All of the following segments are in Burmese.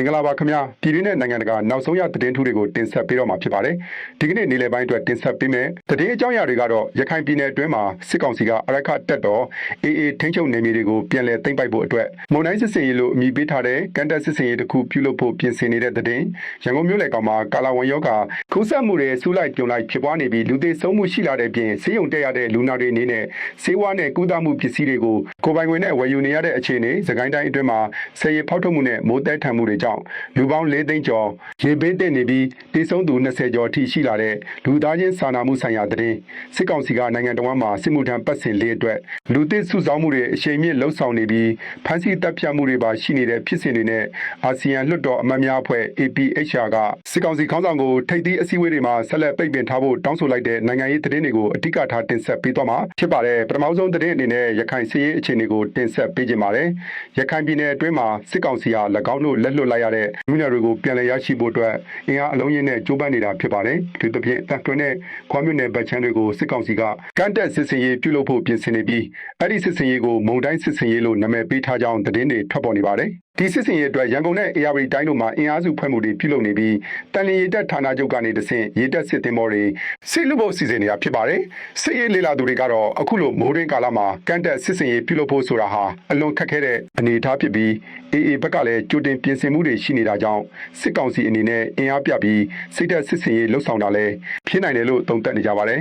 င်္ဂလာပါခင်ဗျာပြည်တွင်းနဲ့နိုင်ငံတကာနောက်ဆုံးရသတင်းထူးတွေကိုတင်ဆက်ပေးတော့မှာဖြစ်ပါတယ်ဒီကနေ့နေ့လယ်ပိုင်းအတွက်တင်ဆက်ပေးမယ်သတင်းအကြောင်းအရာတွေကတော့ရခိုင်ပြည်နယ်အတွင်းမှာစစ်ကောင်စီကအရခတက်တော် AA ထိန်းချုပ်နယ်မြေတွေကိုပြန်လည်သိမ်းပိုက်ဖို့အတွက်မုံတိုင်းစစ်စင်ရေးလို့အမည်ပေးထားတဲ့ကန်တက်စစ်စင်ရေးတစ်ခုပြုလုပ်ဖို့ပြင်ဆင်နေတဲ့သတင်းရန်ကုန်မြို့လယ်ကောင်မှာကာလာဝန်ယောဂကူးစက်မှုတွေဆူလိုက်ပြုံလိုက်ဖြစ်ပွားနေပြီးလူသေဆုံးမှုရှိလာတဲ့ပြင်ဆေးရုံတက်ရတဲ့လူနာတွေအနေနဲ့ဆေးဝါးနဲ့ကုသမှုပစ္စည်းတွေကိုကိုပိုင်ငွေနဲ့ဝယ်ယူနေရတဲ့အခြေအနေစကိုင်းတိုင်းအတွင်းမှာဆယ်ရဖောက်ထုတ်မှုနဲ့မိုးတဲထန်မှုတွေကြောင့်လူပေါင်း4သိန်းကျော်ရေဘေးတက်နေပြီးတိစုံသူ20ကျော်အထိရှိလာတဲ့လူသားချင်းစာနာမှုဆိုင်ရာသတင်းစစ်ကောင်စီကနိုင်ငံတော်မှာစစ်မှုထမ်းပတ်စဉ်လေးအတွက်လူသစ်စုဆောင်းမှုတွေအရှိန်မြင့်လှုပ်ဆောင်နေပြီးဖမ်းဆီးတပ်ဖြတ်မှုတွေပါရှိနေတဲ့ဖြစ်စဉ်တွေနဲ့အာဆီယံလွှတ်တော်အမတ်များအဖွဲ့ APHR ကစစ်ကောင်စီခေါင်းဆောင်ကိုထိပ်သီးအစည်းအဝေးတွေမှာဆက်လက်ပိတ်ပင်ထားဖို့တောင်းဆိုလိုက်တဲ့နိုင်ငံရေးသတင်းတွေကိုအဓိကထားတင်ဆက်ပေးသွားမှာဖြစ်ပါတယ်ပထမဆုံးသတင်းအနေနဲ့ရခိုင်စစ်ရေးအခြေအနေကိုတင်ဆက်ပေးခြင်းပါတယ်ရခိုင်ပြည်နယ်အတွင်းမှာစစ်ကောင်စီဟာ၎င်းတို့လက်လွတ်လိုက်ရတဲ့လူငယ်တွေကိုပြန်လည်ရရှိဖို့အတွက်အင်အားအလုံးရင်းနဲ့ကြိုးပမ်းနေတာဖြစ်ပါတယ်ဒီတစ်ပြည့်တပ်တွင်းနဲ့ခွမ်းမြင့်တဲ့ဗတ်ချမ်းတွေကိုစစ်ကောင်စီကကန်တက်စစ်စင်ရေးပြုလုပ်ဖို့ပြင်ဆင်နေပြီးအဲ့ဒီစစ်စင်ရေးကိုမုံတိုင်းစစ်စင်ရေးလို့နာမည်ပေးထားကြောင်းသတင်းတွေထွက်ပေါ်နေပါတယ်ဒီစစ်စင်ရေးအတွက်ရန်ကုန်နဲ့အေရဝတီတိုင်းတို့မှာအင်အားစုဖွဲ့မှုတွေပြုလုပ်နေပြီးတန်လျင်ရတက်ဌာနချုပ်ကနေတဆင့်ရေတက်စစ်သင်္ဘောတွေစစ်လူဖို့စီစဉ်နေတာဖြစ်ပါတယ်စစ်ရေးလေလာသူတွေကတော့အခုလိုမိုးရင်းကာလမှာကန်တက်စစ်စင်ရေးပြုလုပ်ဖို့ဆိုတာဟာအလွန်ခက်ခဲတဲ့အနေအထားဖြစ်ပြီးAAဘက်ကလည်းကြိုတင်ပြင်ဆင်မှုတွေရှိနေတာကြောင့်စစ်ကောင်စီအနေနဲ့အင်အားပြပြီးစိတ်သက်စစ်စင်ရေးလှုပ်ဆောင်တာလည်းဖြစ်နိုင်တယ်လို့သုံးသပ်နေကြပါတယ်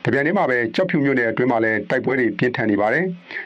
တပြန်ထဲမှာပဲကြောက်ဖြူမြို့နယ်အတွင်းမှာလည်းတိုက်ပွဲတွေပြင်းထန်နေပါတယ်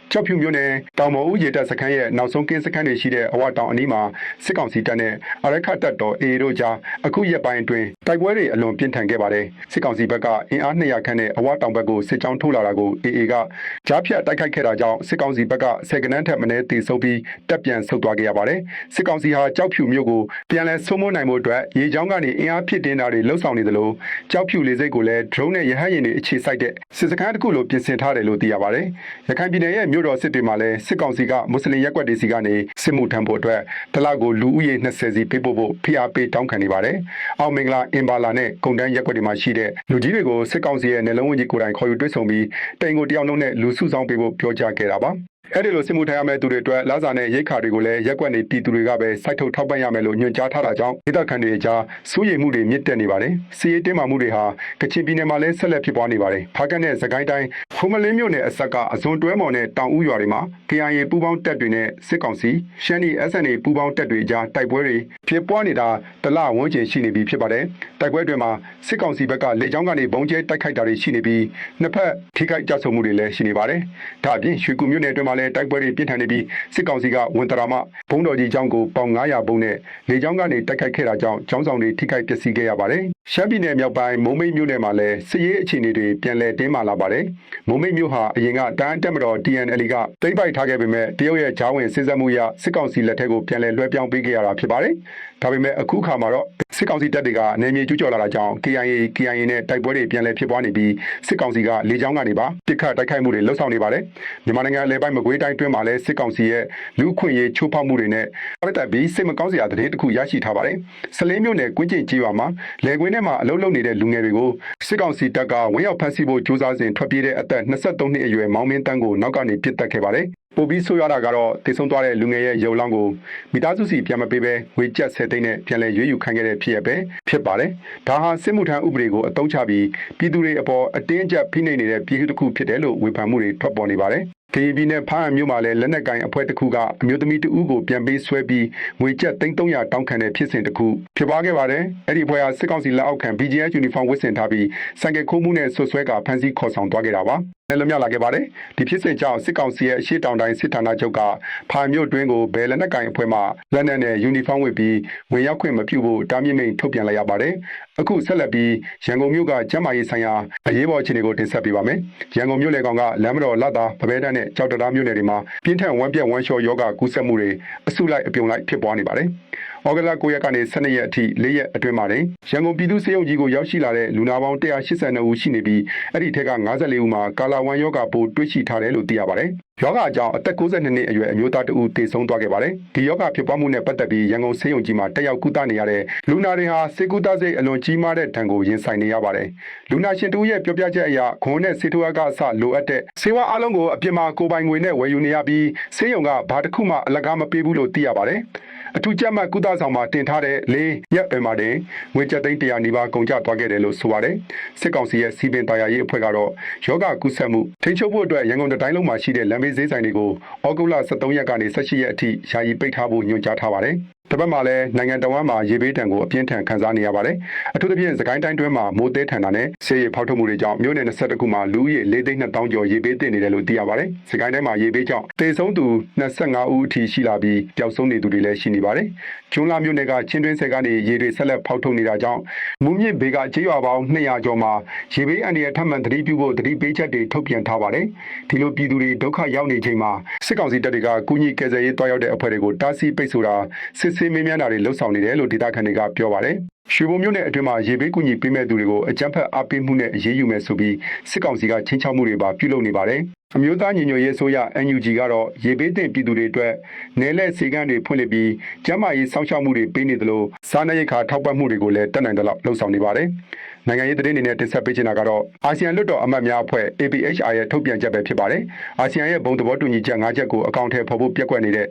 ကြောက်ဖြူမြို့နယ်တောင်မော်ဦးရေတပ်စခန်းရဲ့နောက်ဆုံးကင်းစခန်းတွေရှိတဲ့အဝတောင်အနီးမှာစစ်ကောင်စီတပ်နဲ့အရခတ်တပ်တော် AA တို့ကြားအခုရက်ပိုင်းအတွင်းတိုက်ပွဲတွေအလွန်ပြင်းထန်ခဲ့ပါတယ်စစ်ကောင်စီဘက်ကအင်အား200ခန့်နဲ့အဝတောင်ဘက်ကိုစစ်ကြောင်းထိုးလာတာကို AA ကကြားဖြတ်တိုက်ခိုက်ခဲ့တာကြောင့်စစ်ကောင်စီဘက်ကဆယ်ကနန်းထက်မနည်းတည်ဆုပ်ပြီးတပ်ပြန်ဆုတ်သွားခဲ့ရပါတယ်စစ်ကောင်စီဟာကြောက်ဖြူမြို့ကိုပြန်လည်စိုးမိုးနိုင်မှုအတွက်ရေကြောင်းကနေအင်အားဖြစ်တင်တာတွေလှုပ်ဆောင်နေသလိုကြောက်ဖြူလေဆိပ်ကိုလည်း drone နဲ့ရဟတ်ယာဉ်တွေအခြေစိုက်တဲ့စစ်စခန်းတစ်ခုလိုပြင်ဆင်ထားတယ်လို့သိရပါတယ်ရခိုင်ပြည်နယ်ရဲ့မြို့တော်စစ်တွေမှာလည်းစစ်ကောင်စီကမွတ်စလင်ရပ်ကွက်တွေစီကနေစစ်မှုထမ်းဖို့အတွက်တလကိုလူဦးရေ20စီပေးပို့ဖို့ဖိအားပေးတောင်းခံနေပါတယ်အောင်မင်္ဂလာအင်ဘာလာနဲ့ကုန်တန်းရပ်ကွက်တွေမှာရှိတဲ့လူကြီးတွေကိုစစ်ကောင်စီရဲ့နယ်လုံးဝန်ကြီးကိုယ်တိုင်ခေါ်ယူတွေ့ဆုံပြီးတိမ်ကိုတယောက်လုံးနဲ့လူစုဆောင်ပေးဖို့ပြောကြားခဲ့တာပါအဲ့ဒီလိုစစ်မှုထမ်းရမယ့်သူတွေအတွက်လစာနဲ့ရိတ်ခါတွေကိုလည်းရက်ကွက်နေပြည်သူတွေကပဲစိုက်ထုတ်ထောက်ပံ့ရမယ်လို့ညွှန်ကြားထားတာကြောင့်ဒေသခံတွေကြားစိုးရိမ်မှုတွေမြင့်တက်နေပါတယ်။စီးရေးတင်းမာမှုတွေဟာကချင်ပြည်နယ်မှာလည်းဆက်လက်ဖြစ်ပွားနေပါတယ်။ဖားကတ်နဲ့စကိုင်းတိုင်းဖုံမလင်းမြို့နယ်အစပ်ကအစွန်တွဲမော်နဲ့တောင်ဦးရွာတွေမှာ KIA ပူးပေါင်းတပ်တွေနဲ့စစ်ကောင်စီရှမ်းနီ SNA ပူးပေါင်းတပ်တွေကြားတိုက်ပွဲတွေဖြစ်ပွားနေတာတလဝန်းကျင်ရှိနေပြီဖြစ်ပါတယ်။တိုက်ပွဲတွေမှာစစ်ကောင်စီဘက်ကလေကြောင်းကနေဘုံကျဲတိုက်ခိုက်တာတွေရှိနေပြီးနှစ်ဖက်ထိခိုက်ကြဆုံမှုတွေလည်းရှိနေပါတယ်။ဒါအပြင်ရွှေကူမြို့နယ်အတွင်းမှာတိုက်ပွဲတွေပြင်းထန်နေပြီးစစ်ကောင်စီကဝန်တရာမဘုံတော်ကြီးကျောင်းကိုပေါင်900ဘုံနဲ့လေကြောင်းကနေတိုက်ခိုက်ခဲ့တာကြောင့်ကျောင်းဆောင်တွေထိခိုက်ပျက်စီးခဲ့ရပါတယ်။ရှမ်းပြည်နယ်မြောက်ပိုင်းမုံမိတ်မြို့နယ်မှာလည်းစစ်ရေးအခြေအနေတွေပြန်လည်တင်းမာလာပါတယ်။မုံမိတ်မြို့ဟာအရင်ကတန်းတက်မတော် TNL ကသိမ်းပိုက်ထားခဲ့ပေမဲ့တရုတ်ရဲ့ဂျားဝင်စစ်ဆက်မှုအရစစ်ကောင်စီလက်ထက်ကိုပြန်လည်လွှဲပြောင်းပေးခဲ့ရတာဖြစ်ပါတယ်။ဒါပေမဲ့အခုခါမှာတော့စစ်ကောင်စီတပ်တွေကနေမြေကျူးကျော်လာတာကြောင့် KIA နဲ့တိုက်ပွဲတွေပြန်လည်ဖြစ်ပွားနေပြီးစစ်ကောင်စီကလေကြောင်းကနေပါပစ်ခတ်တိုက်ခိုက်မှုတွေလှုပ်ဆောင်နေပါတယ်။မြန်မာနိုင်ငံလေပိုင်းမကွေးတိုင်းတွင်းမှာလည်းစစ်ကောင်စီရဲ့လူခွင့်ရေးချိုးဖောက်မှုတွေနဲ့ပတ်သက်ပြီးစိတ်မကောင်းစရာသတင်းတစ်ခုရရှိထားပါတယ်။စလင်းမြို့နယ်ကွင်းကျင်ကြီးရွာမှာလယ်ကွင်းထဲမှာအလုပ်လုပ်နေတဲ့လူငယ်တွေကိုစစ်ကောင်စီတပ်ကဝင်ရောက်ဖမ်းဆီးဖို့ကြိုးစားစဉ်ထွက်ပြေးတဲ့အသက်23နှစ်အရွယ်မောင်မင်းတန်းကိုနောက်ကနေပစ်တက်ခဲ့ပါတယ်။ပိုပြီးဆိုရတာကတော့တည်ဆုံသွားတဲ့လူငယ်ရဲ့ရုပ်လောင်းကိုမိသားစုစီပြန်မပေးဘဲငွေကျပ်10သိန်းနဲ့ပြန်လည်ရွေးယူခံခဲ့တဲ့ဖြစ်ရပဲဖြစ်ပါတယ်။ဒါဟာစစ်မှုထမ်းဥပဒေကိုအသုံးချပြီးပြည်သူတွေအပေါ်အတင်းအကျပ်ဖိနှိပ်နေတဲ့ပြည်သူတစ်ခုဖြစ်တယ်လို့ဝေဖန်မှုတွေထွက်ပေါ်နေပါတယ်။ KB နဲ့ဖားအမျိုးမှာလည်းလက်နက်ကင်အဖွဲ့တစ်ခုကအမျိုးသမီးတဦးကိုပြန်ပေးဆွဲပြီးငွေကျပ်300တောင်းခံတဲ့ဖြစ်စဉ်တစ်ခုဖြစ်ပွားခဲ့ပါတယ်။အဲ့ဒီအဖွဲ့ဟာစစ်ကောင်စီလက်အောက်ခံ BGS Uniform ဝတ်ဆင်ထားပြီးစံကခိုးမှုနဲ့ဆွဆွဲကဖမ်းဆီးခေါ်ဆောင်သွားခဲ့တာပါ။လည်းလွတ်မြောက်လာခဲ့ပါတယ်။ဒီဖြစ်စဉ်ကြောင့်စစ်ကောင်စီရဲ့အရှိတောင်တိုင်းစစ်ဌာနချုပ်ကဖာမြို့တွင်းကိုဘယ်လက်နက်ကင်အဖွဲ့မှလက်နက်နဲ့ Uniform ဝတ်ပြီးဝင်ရောက်ခွင့်မပြုဖို့တားမြစ်မိန့်ထုတ်ပြန်လိုက်ရပါတယ်။အခုဆက်လက်ပြီးရန်ကုန်မြို့ကကျန်းမာရေးဆိုင်ရာအရေးပေါ်အခြေအနေကိုတင်ဆက်ပေးပါမယ်။ရန်ကုန်မြို့လေကောင်ကလမ်းမတော်လသာပပဲတန်းနဲ့ကြောက်တရားမြို့နယ်တွေမှာပြင်းထန်ဝမ်းပြက်ဝမ်းလျှောယောဂကူးစက်မှုတွေအစုလိုက်အပြုံလိုက်ဖြစ်ပွားနေပါတယ်။ဩဂုတ်လ9ရက်ကနေ12ရက်အထိ4ရက်အတွင်းမှာတင်ရန်ကုန်ပြည်သူ့စေယုံကြီးကိုရောက်ရှိလာတဲ့လူနာပေါင်း182ဦးရှိနေပြီးအဲ့ဒီထက်က54ဦးမှာကာလာဝမ်ယောဂပိုးတွေ့ရှိထားတယ်လို့သိရပါတယ်။ယောဂအကြောင်းအသက်62နှစ်အရွယ်အမျိုးသားတဦးသေဆုံးသွားခဲ့ပါတယ်။ဒီယောဂဖြစ်ပွားမှုနဲ့ပတ်သက်ပြီးရန်ကုန်စေယုံကြီးမှာတက်ရောက်ကုသနေရတဲ့လူနာတွေဟာစေကူတာစိတ်အလွန်ကြီးမားတဲ့ဒဏ်ကိုရင်ဆိုင်နေရပါတယ်။လူနာရှင်တဦးရဲ့ပြောပြချက်အရခွန်နဲ့စေထိုးအကအစလိုအပ်တဲ့ဆေးဝါးအလုံးကိုအပြစ်မှာကိုပိုင်ငွေနဲ့ဝယ်ယူနေရပြီးစေယုံကဘာတစ်ခုမှအလကားမပေးဘူးလို့သိရပါတယ်။ အထူးကြက်မှတ်ကုသဆောင်မှာတင်ထားတဲ့လေးရက်ပင်မှာတင်ငွေကျပ်သိန်း100နီးပါးကုန်ကျသွားခဲ့တယ်လို့ဆိုပါတယ်စစ်ကောင်စီရဲ့စီပင်တရားရေးအဖွဲ့ကတော့ယောဂကုသမှုထိန်းချုပ်ဖို့အတွက်ရန်ကုန်တိုင်းလုံးမှာရှိတဲ့လမ်းဘေးဈေးဆိုင်တွေကိုဩဂုတ်လ23ရက်ကနေ18ရက်အထိယာယီပိတ်ထားဖို့ညွှန်ကြားထားပါတယ်တပတ်မှာလည်းနိုင်ငံတော်ဝန်မှာရေဘေးတံကိုအပြင်းထန်ခံစားနေရပါတယ်အထူးသဖြင့်စကိုင်းတိုင်းတွင်းမှာမိုးသေးထန်တာနဲ့ဆေးရဖောက်ထုတ်မှုတွေကြောင့်မြို့နယ်22ခုမှာလူဦးရေ4,200,000ကျော်ရေဘေးသင့်နေတယ်လို့သိရပါတယ်စကိုင်းတိုင်းမှာရေဘေးကြောင့်သေဆုံးသူ25ဦးအထိရှိလာပြီးပျောက်ဆုံးနေသူတွေလည်းရှိနေပါတယ်ကျွန်းလာမြို့နယ်ကချင်းတွင်းဆယ်ကနေရေတွေဆက်လက်ဖောက်ထုတ်နေတာကြောင့်မူမြင့်ဘေးကကျေးရွာပေါင်း200ကျော်မှာရေဘေးအန္တရာယ်ထပ်မံသတိပြုဖို့သတိပေးချက်တွေထုတ်ပြန်ထားပါတယ်ဒီလိုပြည်သူတွေဒုက္ခရောက်နေချိန်မှာစစ်ကောင်စီတပ်တွေကကုညီကယ်ဆယ်ရေးတွားရောက်တဲ့အဖွဲ့တွေကိုတားဆီးပိတ်ဆိုတာစစ်ဆေးမေးမြန်းတာတွေလှုပ်ဆောင်နေတယ်လို့ဒေသခံတွေကပြောပါတယ်ရွှေဘုံမြို့နယ်အတွင်းမှာရေဘေးကူညီပေးမဲ့သူတွေကိုအကြမ်းဖက်အားပေးမှုနဲ့အရေးယူမယ်ဆိုပြီးစစ်ကောင်စီကချင်းချောက်မှုတွေပါပြုလုပ်နေပါတယ်အမျိုးသားညီညွတ်ရေးအစိုးရ NUG ကတော့ရေဘေးသင့်ပြည်သူတွေအတွက်နယ်လက်စေကမ်းတွေဖွင့်လှစ်ပြီးကျန်းမာရေးစောင့်ရှောက်မှုတွေပေးနေသလိုစားနပ်ရိက္ခာထောက်ပံ့မှုတွေကိုလည်းတက်နိုင်သလောက်လှုံ့ဆော်နေပါတယ်နိုင်ငံရေးသတင်းတွေနဲ့တင်ဆက်ပေးချင်တာကတော့အာဆီယံလွှတ်တော်အမတ်များအဖွဲ့ APHR ရဲ့ထုတ်ပြန်ချက်ပဲဖြစ်ပါတယ်။အာဆီယံရဲ့ဘုံသဘောတူညီချက်၅ချက်ကိုအကောင့်ထဲပေါ်ဖို့ပြက်ကွက်နေတဲ့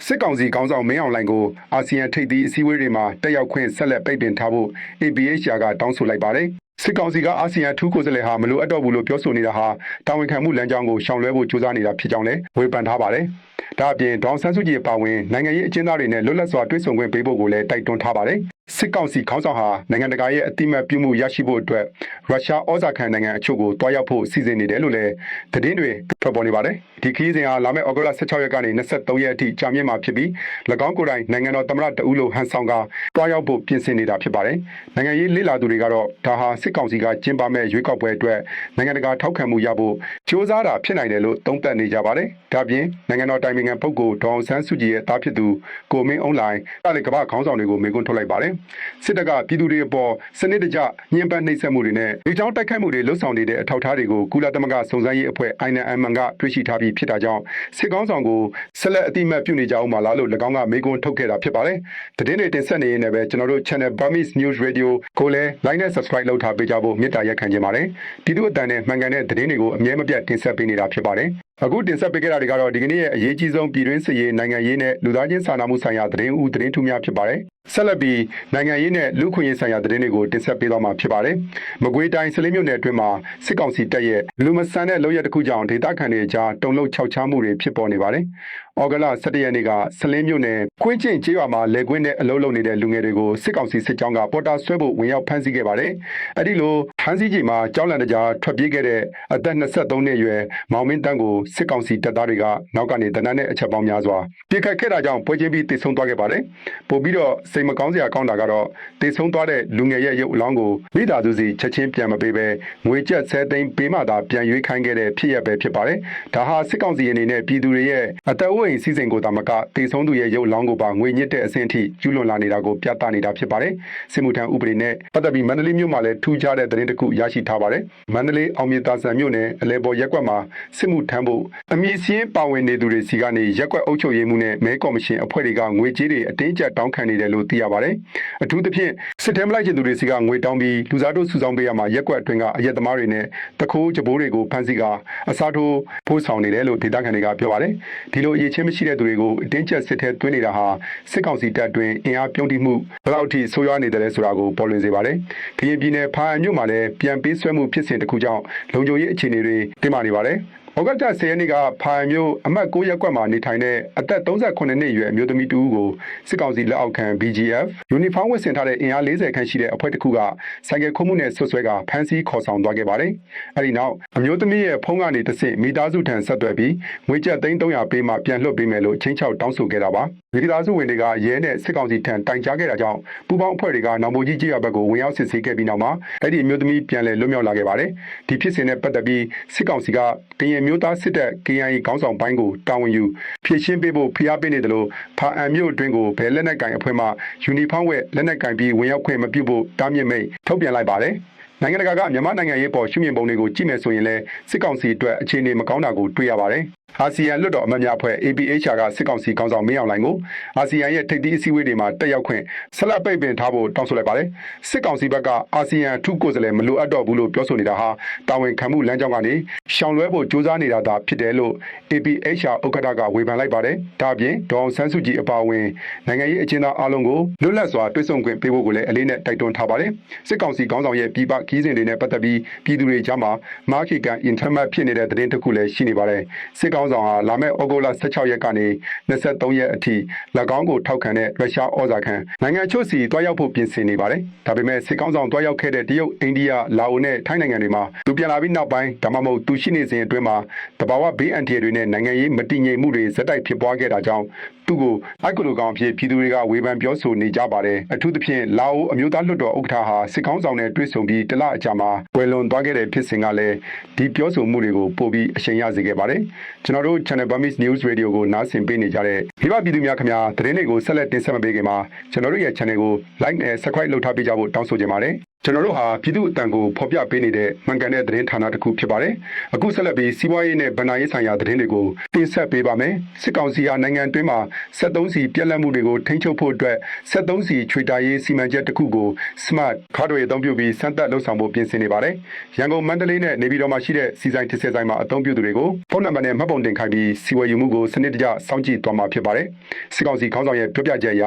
စစ်ကောင်စီခေါင်းဆောင်မင်းအောင်လှိုင်ကိုအာဆီယံထိပ်သီးအစည်းအဝေးတွေမှာတက်ရောက်ခွင့်ဆက်လက်ပိတ်ပင်ထားဖို့ APHR ကတောင်းဆိုလိုက်ပါတယ်။စစ်ကောင်စီကအာဆီယံထူးကိုယ်စားလှယ်ဟာမလိုအပ်တော့ဘူးလို့ပြောဆိုနေတာဟာတာဝန်ခံမှုလမ်းကြောင်းကိုရှောင်လွှဲဖို့ကြိုးစားနေတာဖြစ်ကြောင်းလည်းဝေဖန်ထားပါတယ်။ဒါအပြင်ဒေါန်ဆန်းစုကြည်ပါဝင်နိုင်ငံရေးအကျဉ်းသားတွေနဲ့လွတ်လပ်စွာတွေ့ဆုံခွင့်ပေးဖို့ကိုလည်းတိုက်တွန်းထားပါတယ်။စစ်ကောင်စီခေါင်းဆောင်ဟာနိုင်ငံတကာရဲ့အတိမတ်ပြုမှုရရှိဖို့အတွက်ရုရှားဩဇာခံနိုင်ငံအချို့ကိုတွားရောက်ဖို့စီစဉ်နေတယ်လို့လည်းသတင်းတွေထွက်ပေါ်နေပါတယ်။ဒီခရီးစဉ်ဟာလာမယ့်ဩဂုတ်လ16ရက်ကနေ23ရက်အထိကြာမြင့်မှာဖြစ်ပြီး၎င်းကိုယ်တိုင်နိုင်ငံတော်သမ္မတတဦးလိုဟန်ဆောင်ကတွားရောက်ဖို့ပြင်ဆင်နေတာဖြစ်ပါတယ်။နိုင်ငံရေးလေ့လာသူတွေကတော့ဒါဟာစစ်ကောင်စီကကျင်းပမဲ့ရွေးကောက်ပွဲအတွက်နိုင်ငံတကာထောက်ခံမှုရဖို့ကြိုးစားတာဖြစ်နိုင်တယ်လို့သုံးသပ်နေကြပါတယ်။ဒါပြင်နိုင်ငံတော်တိုင်ပင်ခံပုဂ္ဂိုလ်ဒေါအောင်ဆန်းစုကြည်ရဲ့သားဖြစ်သူကိုမင်းအုံးလိုင်ကလည်းကမ္ဘာခေါင်းဆောင်တွေကိုမေးခွန်းထုတ်လိုက်ပါတယ်။စစ်တပ်ကပြည်သူတွေအပေါ်စနစ်တကျညှဉ်းပန်းနှိပ်စက်မှုတွေနဲ့ဒီကြောင့်တိုက်ခိုက်မှုတွေလှုပ်ဆောင်နေတဲ့အထောက်အထားတွေကိုကုလသမဂ္ဂစုံစမ်းရေးအဖွဲ့ INMM ကတွေ့ရှိထားပြီးဖြစ်တာကြောင့်စစ်ကောင်းဆောင်ကိုဆက်လက်အတိမတ်ပြုနေကြအောင်မလားလို့၎င်းကမေးခွန်းထုတ်ခဲ့တာဖြစ်ပါတယ်။သတင်းတွေတင်ဆက်နေရင်လည်းကျွန်တော်တို့ Channel Burmese News Radio ကိုလည်း Like နဲ့ Subscribe လုပ်ထားပေးကြဖို့မေတ္တာရပ်ခံချင်ပါတယ်။ပြည်သူအတန်နဲ့မှန်ကန်တဲ့သတင်းတွေကိုအမြဲမပြတ်တင်ဆက်ပေးနေတာဖြစ်ပါတယ်။အခုတင်ဆက်ပေးခဲ့တာတွေကတော့ဒီကနေ့ရဲ့အရေးကြီးဆုံးပြည်တွင်းစစ်ရေးနိုင်ငံရေးနဲ့လူသားချင်းစာနာမှုဆိုင်ရာသတင်းဦးသတင်းထူးများဖြစ်ပါတယ်။ဆက်လက်ပြီးနိုင်ငံရေးနဲ့လူခွင့်ရေးဆိုင်ရာသတင်းတွေကိုတင်ဆက်ပေးသွားမှာဖြစ်ပါတယ်။မကွေးတိုင်းစလင်းမြို့နယ်အတွင်းမှာစစ်ကောင်စီတပ်ရဲ့လူမဆန်တဲ့လုပ်ရက်တစ်ခုကြောင့်ဒေသခံတွေကြားတုန်လှုပ်ခြောက်ခြားမှုတွေဖြစ်ပေါ်နေပါတယ်။ဩဂုတ်လ17ရက်နေ့ကစလင်းမြို့နယ်ခွင်းကျင့်ကျေးရွာမှာလေကွင်းနဲ့အလုံးလုံးနေတဲ့လူငယ်တွေကိုစစ်ကောင်စီစစ်ကြောင်းကပေါ်တာဆွဲဖို့ဝင်ရောက်ဖမ်းဆီးခဲ့ပါတယ်။အဲဒီလိုဖမ်းဆီးချိန်မှာကြောက်လန့်တကြားထွက်ပြေးခဲ့တဲ့အသက်23နှစ်အရွယ်မောင်မင်းတန်းကိုစစ်ကောင်စီတပ်သားတွေကနောက်ကနေတနက်နဲ့အချက်ပေါင်းများစွာပြစ်ခတ်ခဲ့တာကြောင့်ပွဲချင်းပြီးတိုက်ဆုံသွားခဲ့ပါတယ်။ပို့ပြီးတော့စိတ်မကောင်းစရာကောင်းတာကတော့တိုက်ဆုံသွားတဲ့လူငယ်ရဲ့ရုပ်အလောင်းကိုမိသားစုစီချက်ချင်းပြန်မပေးဘဲငွေကျပ်10သိန်းပေးမှသာပြန်ရွေးခိုင်းခဲ့တဲ့ဖြစ်ရပ်ပဲဖြစ်ပါတယ်။ဒါဟာစစ်ကောင်စီအနေနဲ့ပြည်သူတွေရဲ့အသက်အိုးအိမ်စီစဉ်ကိုတာမကတိုက်ဆုံသူရဲ့ရုပ်အလောင်းကိုပါငွေညစ်တဲ့အဆင့်အထိကျူးလွန်လာနေတာကိုပြသနေတာဖြစ်ပါတယ်။စစ်မှုထမ်းဥပဒေနဲ့ပတ်သက်ပြီးမန္တလေးမြို့မှာလည်းထူးခြားတဲ့သတင်းတစ်ခုရရှိထားပါတယ်။မန္တလေးအောင်မြေသာဆန်မြို့နယ်အလဲပေါ်ရက်ကွက်မှာစစ်မှုထမ်းဖို့အမည်စင်းပါဝင်နေသူတွေစီကနေရက်ကွက်အုပ်ချုပ်ရေးမှုနဲ့မဲကော်မရှင်အဖွဲ့တွေကငွေကြေးတွေအတင်းကျပ်တောင်းခံနေတယ်လို့သိရပါတယ်။အထူးသဖြင့်စစ်ထဲမလိုက်ချင်သူတွေစီကငွေတောင်းပြီးလူစားတို့စုဆောင်းပေးရမှာရက်ကွက်အတွင်းကအရက်သမားတွေနဲ့တခိုးကြဘိုးတွေကိုဖမ်းဆီးကအစားထိုးဖို့ဆောင်နေတယ်လို့ဒေသခံတွေကပြောပါတယ်။ဒီလိုအရေးချင်းမရှိတဲ့သူတွေကိုအတင်းကျပ်စစ်ထဲသွင်းနေတာဟာစစ်ကောင်စီတပ်တွင်အင်အားပြုံးတိမှုဘယ်လောက်ထိဆိုးရွားနေတယ်လဲဆိုတာကိုပေါ်လွင်စေပါတယ်။ကရင်ပြည်နယ်ဖားအံမြို့မှာလည်းပြန်ပေးဆွဲမှုဖြစ်စဉ်တစ်ခုကြောင့်လုံခြုံရေးအခြေအနေတွေတင်းမာနေပါတယ်။ဩဂတ်10ရက်နေ့ကဖားမျိုးအမှတ်9ရပ်ကွက်မှာနေထိုင်တဲ့အသက်38နှစ်အရွယ်အမျိုးသမီးတူကိုစစ်ကောင်စီလက်အောက်ခံ BGF ယူနီဖောင်းဝတ်ဆင်ထားတဲ့အင်အား40ခန့်ရှိတဲ့အဖွဲ့တစ်ခုကဆိုင်ကယ်ခုံမှုနဲ့ဆွဆွဲကဖမ်းဆီးခေါ်ဆောင်သွားခဲ့ပါတယ်။အဲဒီနောက်အမျိုးသမီးရဲ့ဖုန်းကနေတဆင့်မိသားစုထံဆက်သွယ်ပြီးငွေကျပ်300ပေးမှပြန်လွှတ်ပေးမယ်လို့ချင်းချောက်တောင်းဆိုခဲ့တာပါ။မိသားစုဝင်တွေကရဲနဲ့စစ်ကောင်စီထံတိုင်ကြားခဲ့တာကြောင့်ပူပေါင်းအဖွဲ့တွေကနောင်မိုကြီးကြီးရွာဘက်ကိုဝင်ရောက်စစ်ဆေးခဲ့ပြီးနောက်မှာအဲ့ဒီအမျိုးသမီးပြန်လည်လွတ်မြောက်လာခဲ့ပါတယ်။ဒီဖြစ်စဉ်နဲ့ပတ်သက်ပြီးစစ်ကောင်စီကကရင်မျိုးသားစစ်တပ် KIA ခေါင်းဆောင်ပိုင်းကိုတာဝန်ယူဖြည့်ရှင်းပေးဖို့ဖိအားပေးနေတယ်လို့ဖာအံမြို့အတွင်းကိုဘယ်လက်နက်ကင်အဖွဲ့မှယူနီဖောင်းဝဲလက်နက်ကင်ပြီးဝင်ရောက်ခွင့်မပြုဖို့တားမြစ်မိန့်ထုတ်ပြန်လိုက်ပါတယ်။နိုင်ငံတကာကမြန်မာနိုင်ငံရေးပေါ်ရှုမြင်ပုံတွေကိုကြည့်မယ်ဆိုရင်လည်းစစ်ကောင်စီအတွက်အခြေအနေမကောင်းတာကိုတွေ့ရပါတယ်။ အာဆီယံလွှတ်တော်အမတ်များအဖွဲ့ APHR ကစစ်ကောင်စီခေါင်းဆောင်မင်းအောင်လှိုင်ကိုအာဆီယံရဲ့ထိပ်သီးအစည်းအဝေးတွေမှာတက်ရောက်ခွင့်ဆက်လက်ပိတ်ပင်ထားဖို့တောင်းဆိုလိုက်ပါတယ်စစ်ကောင်စီဘက်ကအာဆီယံထူးကိုယ်စားလှယ်မလိုအပ်တော့ဘူးလို့ပြောဆိုနေတာဟာတာဝန်ခံမှုလမ်းကြောင်းကနေရှောင်လွှဲဖို့ကြိုးစားနေတာသာဖြစ်တယ်လို့ APHR ဥက္ကဋ္ဌကဝေဖန်လိုက်ပါတယ်ဒါအပြင်ဒေါအောင်ဆန်းစုကြည်အပါအဝင်နိုင်ငံရေးအကျဉ်းသားအားလုံးကိုလွတ်လပ်စွာတွေ့ဆုံခွင့်ပေးဖို့ကိုလည်းအလေးနဲ့တိုက်တွန်းထားပါတယ်စစ်ကောင်စီခေါင်းဆောင်ရဲ့ပြည်ပခီးစဉ်တွေနဲ့ပတ်သက်ပြီးပြည်သူတွေကြားမှာမာခီကန်အင်တာနက်ဖြစ်နေတဲ့သတင်းတစ်ခုလည်းရှိနေပါတယ်စစ်ကောင်ဆောင်ဟာလာမယ့်ဩဂုတ်လ16ရက်ကနေ23ရက်အထိ၎င်းကိုထောက်ခံတဲ့ရုရှားဩဇာခံနိုင်ငံချို့စီတွားရောက်ဖို့ပြင်ဆင်နေပါတယ်ဒါပေမဲ့စစ်ကောင်ဆောင်တွားရောက်ခဲ့တဲ့တရုတ်အိန္ဒိယလာအိုနဲ့ထိုင်းနိုင်ငံတွေမှာသူပြန်လာပြီးနောက်ပိုင်းဒါမှမဟုတ်သူရှိနေစဉ်အတွင်းမှာတဘာဝဘေးအန္တရာယ်တွေနဲ့နိုင်ငံရေးမတည်ငြိမ်မှုတွေဇက်တိုက်ဖြစ်ပွားခဲ့တာကြောင့်သူ့ကိုအကူလူကောင်ဖြစ်ပြည်သူတွေကဝေဖန်ပြောဆိုနေကြပါတယ်အထူးသဖြင့်လာအိုအမျိုးသားလွှတ်တော်ဥက္ကဋ္ဌဟာစစ်ကောင်ဆောင်နဲ့တွေ့ဆုံပြီးတလအကြာမှာကွယ်လွန်သွားခဲ့တဲ့ဖြစ်စဉ်ကလည်းဒီပြောဆိုမှုတွေကိုပို့ပြီးအရှိန်ရစေခဲ့ပါတယ်ကျွန်တော်တို့ Channel Burmese News Radio ကိုနားဆင်ပေးနေကြတဲ့မိဘပြည်သူများခင်ဗျာသတင်းတွေကိုဆက်လက်တင်ဆက်မပေးခင်မှာကျွန်တော်တို့ရဲ့ Channel ကို Like နဲ့ Subscribe လုပ်ထားပေးကြဖို့တောင်းဆိုချင်ပါတယ်ကျွန်တော်တို့ဟာပြည်သူ့အတန်ကိုဖော်ပြပေးနေတဲ့မှန်ကန်တဲ့သတင်းဌာနတစ်ခုဖြစ်ပါတယ်။အခုဆက်လက်ပြီးစီးပွားရေးနဲ့ဗဏ္ဍာရေးဆိုင်ရာသတင်းတွေကိုတင်ဆက်ပေးပါမယ်။စစ်ကောင်စီဟာနိုင်ငံတွင်းမှာ73စီပြက်လက်မှုတွေကိုထိန်းချုပ်ဖို့အတွက်73စီချွေတာရေးစီမံချက်တစ်ခုကို Smart ခါးတွေအသုံးပြုပြီးစမ်းသပ်လှုပ်ဆောင်ဖို့ပြင်ဆင်နေပါတယ်။ရန်ကုန်မန္တလေးနဲ့နေပြည်တော်မှာရှိတဲ့စီဆိုင်တစ်ဆယ်ဆိုင်မှာအသုံးပြုသူတွေကိုဖုန်းနံပါတ်နဲ့မှတ်ပုံတင်ခိုင်းပြီးစီဝယ်ယူမှုကိုစနစ်တကျစောင့်ကြည့်သွားမှာဖြစ်ပါတယ်။စစ်ကောင်စီခေါင်းဆောင်ရဲ့ပြောပြချက်အရ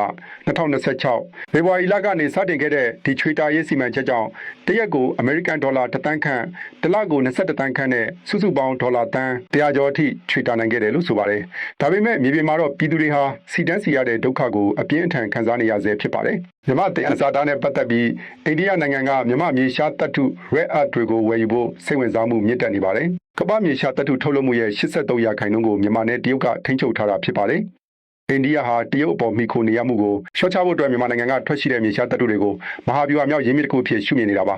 2026ဖေဖော်ဝါရီလကနေစတင်ခဲ့တဲ့ဒီချွေတာရေးစီမံချက်ကြောင့်တရက်ကိုအမေရိကန်ဒေါ်လာ1တန်းခန့်တစ်လကို21တန်းခန့်နဲ့စုစုပေါင်းဒေါ်လာတန်း100ကျော်အထိချွေတာနိုင်ခဲ့တယ်လို့ဆိုပါတယ်။ဒါပေမဲ့မြေပြင်မှာတော့ပြည်သူတွေဟာစီတန်းစီရတဲ့ဒုက္ခကိုအပြင်းအထန်ခံစားနေရဆဲဖြစ်ပါတယ်။မြမတင်အစားတားနဲ့ပတ်သက်ပြီးအိန္ဒိယနိုင်ငံကမြမမြေရှားတပ်ထု Rare Earth တွေကိုဝယ်ယူဖို့စိတ်ဝင်စားမှုမြင့်တက်နေပါတယ်။ကမ္ဘာမြေရှားတပ်ထုထုတ်လုပ်မှုရဲ့83%ကိုမြန်မာနဲ့တရုတ်ကထိန်းချုပ်ထားတာဖြစ်ပါတယ်။အိန္ဒိယဟာတရုတ်အပေါ်မိခိုနေရမှုကိုရှော့ချဖို့အတွက်မြန်မာနိုင်ငံကထွက်ရှိတဲ့မြေရှားတပ်ထုတွေကိုမဟာဗျူဟာမြောက်ရင်းမြစ်တစ်ခုဖြစ်ရှုမြင်နေတာပ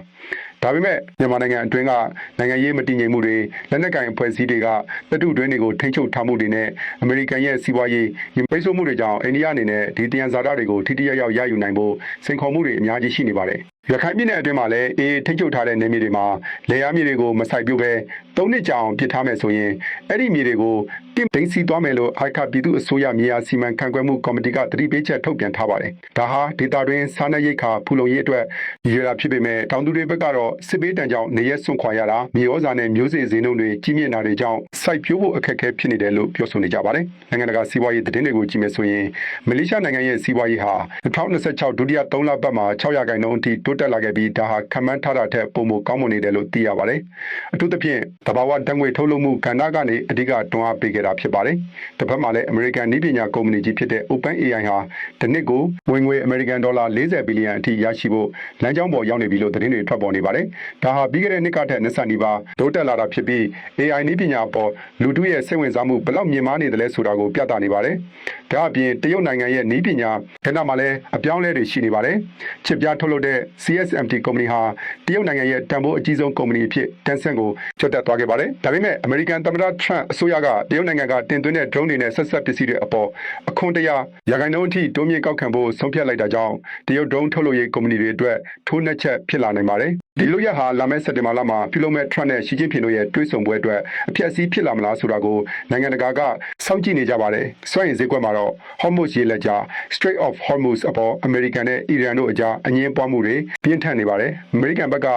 ါဒါပေမဲ့မြန်မာနိုင်ငံအတွင်းကနိုင်ငံရေးမတည်ငြိမ်မှုတွေလက်နက်ကိုင်အဖွဲ့အစည်းတွေကတပ်ထုတွင်းတွေကိုထိန်းချုပ်ထားမှုတွေနဲ့အမေရိကန်ရဲ့စီးပွားရေးပိတ်ဆို့မှုတွေကြောင့်အိန္ဒိယအနေနဲ့ဒီတယံဇာတတွေကိုထိထိရောက်ရောက်ရယူနိုင်ဖို့စိန်ခေါ်မှုတွေအများကြီးရှိနေပါတယ်ရခိုင်ပြည်နယ်အတွင်းမှာလည်းအေးထိန်းချုပ်ထားတဲ့နေမြေတွေမှာလေယာဉ်မြေတွေကိုမဆိုင်ပြုဘဲ3နှစ်ကြာအောင်ပစ်ထားမယ်ဆိုရင်အဲ့ဒီမြေတွေကိုတင်သိမ်းစီသွားမယ်လို့အိုက်ခါပြည်သူ့အစိုးရမြေယာစီမံခန့်ခွဲမှုကော်မတီကတတိပေးချက်ထုတ်ပြန်ထားပါတယ်။ဒါဟာဒေတာတွင်စားနပ်ရိက္ခာဖူလုံရေးအတွက်ရည်ရွယ်တာဖြစ်ပေမဲ့တောင်သူတွေဘက်ကတော့စစ်ပေးတံကြောင့်နေရက်စွန့်ခွာရတာမြေဩဇာနဲ့မျိုးစေ့ဈေးနှုန်းတွေကြီးမြင့်တာတွေကြောင့်စိုက်ပျိုးဖို့အခက်အခဲဖြစ်နေတယ်လို့ပြောဆိုနေကြပါတယ်။နိုင်ငံတကာစီးပွားရေးသတင်းတွေကိုကြည့်မယ်ဆိုရင်မလေးရှားနိုင်ငံရဲ့စီးပွားရေးဟာ2026ဒုတိယ3လပတ်မှာ6%အထိတိုးတက်လာခဲ့ပြီးဒါဟာခန့်မှန်းထားတာထက်ပိုမိုကောင်းမွန်နေတယ်လို့သိရပါတယ်။အထူးသဖြင့်တဘာဝတံငွေထုတ်လုပ်မှုကဏ္ဍကနေအဓိကတွန်းအားပေးခဲ့တာဖြစ်ပါတယ်။တစ်ဖက်မှာလည်းအမေရိကန်နည်းပညာကုမ္ပဏီကြီးဖြစ်တဲ့ OpenAI ဟာတစ်နှစ်ကိုဝင်ငွေအမေရိကန်ဒေါ်လာ40ဘီလီယံအထိရရှိဖို့လမ်းကြောင်းပေါ်ရောက်နေပြီလို့သတင်းတွေထွက်ပေါ်နေပါတယ်။ဒါဟာပြီးခဲ့တဲ့နှစ်ကထက်နှစ်ဆနီးပါးတိုးတက်လာတာဖြစ်ပြီး AI နည်းပညာပေါ်လူထုရဲ့စိတ်ဝင်စားမှုဘယ်လောက်မြင့်မားနေတယ်လဲဆိုတာကိုပြသနေပါတယ်။ဒါအပြင်တရုတ်နိုင်ငံရဲ့နည်းပညာကဏ္ဍမှာလည်းအပြောင်းအလဲတွေရှိနေပါတယ်။ချစ်ပြားထုတ်လုပ်တဲ့ CSMT ကုမ္ပဏီဟာတရုတ်နိုင်ငံရဲ့တန်ဖိုးအကြီးဆုံးကုမ္ပဏီအဖြစ် Tencent ကိုချွတ်တက်သွားခဲ့ပါတယ်။ဒါပေမဲ့အမေရိကန်သမ္မတ Trump အစိုးရကတရုတ်နိုင်ငံကတင်သွင်းတဲ့ drone တွေနဲ့ဆက်ဆက်ပစ္စည်းတွေအပေါ်အခွန်100%အထိတိုးမြင့်ကောက်ခံဖို့ဆုံးဖြတ်လိုက်တာကြောင့်တရုတ် drone ထုတ်လုပ်ရေးကုမ္ပဏီတွေအတွက်ထိုးနှက်ချက်ဖြစ်လာနိုင်ပါတယ်။ဒီလိုရဟာလာမယ့်စက်တင်ဘာလမှာပြုလုပ်မဲ့ Trump နဲ့ရှီကျင်းဖျင်တို့ရဲ့တွေ့ဆုံပွဲအတွက်အဖြစ်အစည်းဖြစ်လာမလားဆိုတာကိုနိုင်ငံတကာကစောင့်ကြည့်နေကြပါတယ်။စွမ်းရည်ဈေးကွက်မှာတော့ Hormuz ရေလက်ကြား Strait of Hormuz အပေါ်အမေရိကန်နဲ့အီရန်တို့အကြားအငြင်းပွားမှုတွေပြင်းထန်နေပါတယ်။အမေရိကန်ဘက်က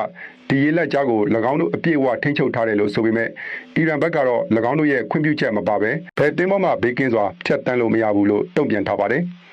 ဒီရေလက်ကြားကို၎င်းတို့အပြည့်အဝထိန်းချုပ်ထားတယ်လို့ဆိုပေမဲ့အီရန်ဘက်ကတော့၎င်းတို့ရဲ့ခွင့်ပြုချက်မပါဘဲဘယ်တင်းပေါ်မှဘေးကင်းစွာဖျက်ဆီးလို့မရဘူးလို့တုံ့ပြန်ထားပါတယ်။